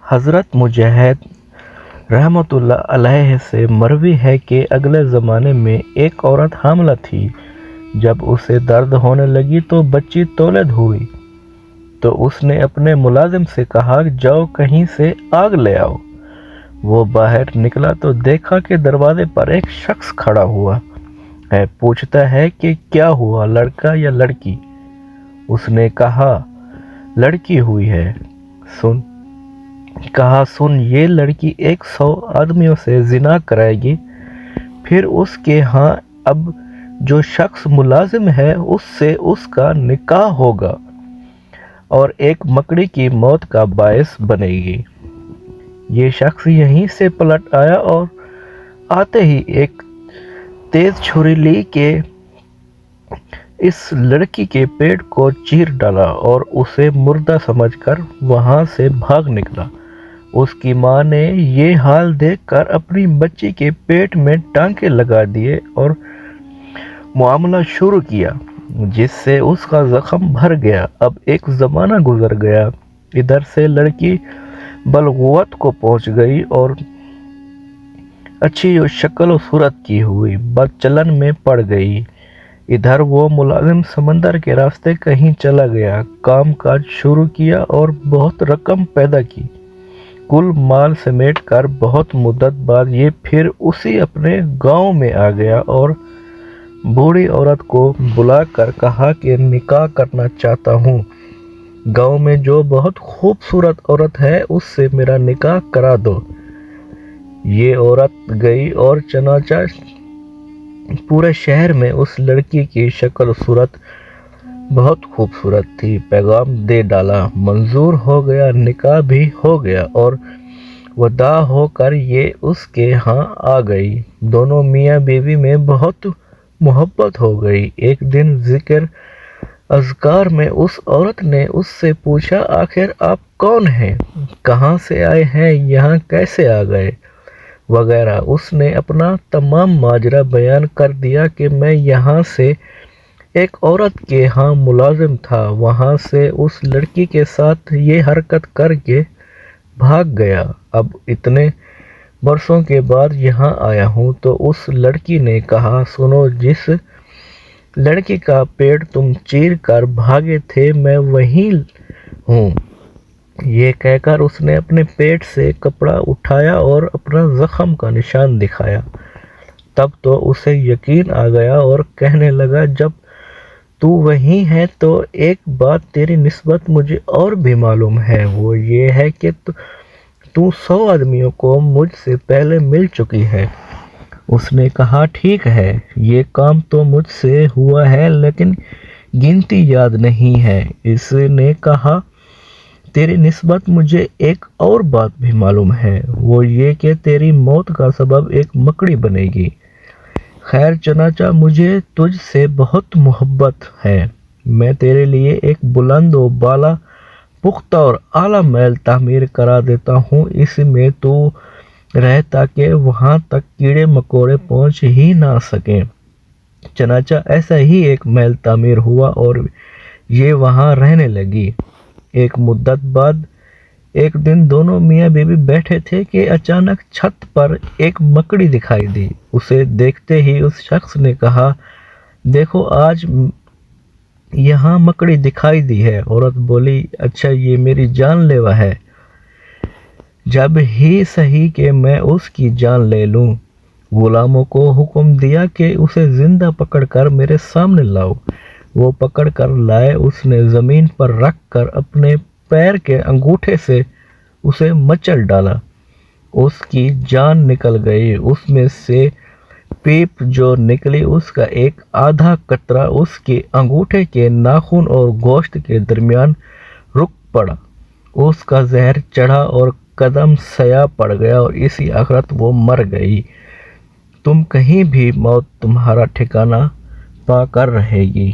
حضرت مجاہد رحمۃ اللہ علیہ سے مروی ہے کہ اگلے زمانے میں ایک عورت حاملہ تھی۔ جب اسے درد ہونے لگی تو بچی تولد ہوئی تو اس نے اپنے ملازم سے کہا جاؤ کہیں سے آگ لے آؤ۔ وہ باہر نکلا تو دیکھا کہ دروازے پر ایک شخص کھڑا ہوا ہے، پوچھتا ہے کہ کیا ہوا، لڑکا یا لڑکی؟ اس نے کہا لڑکی ہوئی ہے۔ سن یہ لڑکی 100 آدمیوں سے زنا کرائے گی، پھر اس کے ہاں اب جو شخص ملازم ہے اس سے اس کا نکاح ہوگا اور ایک مکڑی کی موت کا باعث بنے گی۔ یہ شخص یہیں سے پلٹ آیا اور آتے ہی ایک تیز چھری لی کے اس لڑکی کے پیٹ کو چیر ڈالا اور اسے مردہ سمجھ کر وہاں سے بھاگ نکلا۔ اس کی ماں نے یہ حال دیکھ کر اپنی بچی کے پیٹ میں ٹانکے لگا دیے اور معاملہ شروع کیا، جس سے اس کا زخم بھر گیا۔ اب ایک زمانہ گزر گیا، ادھر سے لڑکی بلغت کو پہنچ گئی اور اچھی شکل و صورت کی ہوئی بد چلن میں پڑ گئی۔ ادھر وہ ملازم سمندر کے راستے کہیں چلا گیا، کام کاج شروع کیا اور بہت رقم پیدا کی۔ کل مال سمیٹ کر بہت مدت بعد یہ پھر اسی اپنے گاؤں میں آ گیا اور بوڑھی عورت کو بلا کر کہا کہ نکاح کرنا چاہتا ہوں، گاؤں میں جو بہت خوبصورت عورت ہے اس سے میرا نکاح کرا دو۔ یہ عورت گئی اور چنانچہ پورے شہر میں اس لڑکی کی شکل و صورت بہت خوبصورت تھی، پیغام دے ڈالا، منظور ہو گیا، نکاح بھی ہو گیا اور وداع ہو کر یہ اس کے ہاں آ گئی۔ دونوں میاں بیوی میں بہت محبت ہو گئی۔ ایک دن ذکر اذکار میں اس عورت نے اس سے پوچھا آخر آپ کون ہیں، کہاں سے آئے ہیں، یہاں کیسے آ گئے وغیرہ۔ اس نے اپنا تمام ماجرا بیان کر دیا کہ میں یہاں سے ایک عورت کے ہاں ملازم تھا، وہاں سے اس لڑکی کے ساتھ یہ حرکت کر کے بھاگ گیا، اب اتنے برسوں کے بعد یہاں آیا ہوں۔ تو اس لڑکی نے کہا سنو، جس لڑکی کا پیٹ تم چیر کر بھاگے تھے میں وہی ہوں۔ یہ کہہ کر اس نے اپنے پیٹ سے کپڑا اٹھایا اور اپنا زخم کا نشان دکھایا۔ تب تو اسے یقین آ گیا اور کہنے لگا جب تو وہی ہے تو ایک بات تیری نسبت مجھے اور بھی معلوم ہے، وہ یہ ہے کہ تو 100 آدمیوں کو مجھ سے پہلے مل چکی ہے۔ اس نے کہا ٹھیک ہے، یہ کام تو مجھ سے ہوا ہے لیکن گنتی یاد نہیں ہے۔ اس نے کہا تیری نسبت مجھے ایک اور بات بھی معلوم ہے، وہ یہ کہ تیری موت کا سبب ایک مکڑی بنے گی۔ خیر چنانچہ مجھے تجھ سے بہت محبت ہے، میں تیرے لیے ایک بلند و بالا پختہ اور اعلیٰ محل تعمیر کرا دیتا ہوں، اس میں تو رہ تاکہ وہاں تک کیڑے مکوڑے پہنچ ہی نہ سکیں۔ چنانچہ ایسا ہی ایک محل تعمیر ہوا اور یہ وہاں رہنے لگی۔ ایک مدت بعد ایک دن دونوں میاں بیوی بیٹھے تھے کہ اچانک چھت پر ایک مکڑی دکھائی دی۔ اسے دیکھتے ہی اس شخص نے کہا دیکھو آج یہاں مکڑی دکھائی دی ہے۔ عورت بولی اچھا یہ میری جان لیوا ہے، جب ہی سہی کہ میں اس کی جان لے لوں۔ غلاموں کو حکم دیا کہ اسے زندہ پکڑ کر میرے سامنے لاؤ۔ وہ پکڑ کر لائے، اس نے زمین پر رکھ کر اپنے پیر کے انگوٹھے سے اسے مچل ڈالا، اس کی جان نکل گئی۔ اس میں سے پیپ جو نکلی اس کا ایک آدھا قطرہ اس کے انگوٹھے کے ناخن اور گوشت کے درمیان رک پڑا، اس کا زہر چڑھا اور قدم سیاہ پڑ گیا اور اسی آخرت وہ مر گئی۔ تم کہیں بھی موت تمہارا ٹھکانہ پا کر رہے گی۔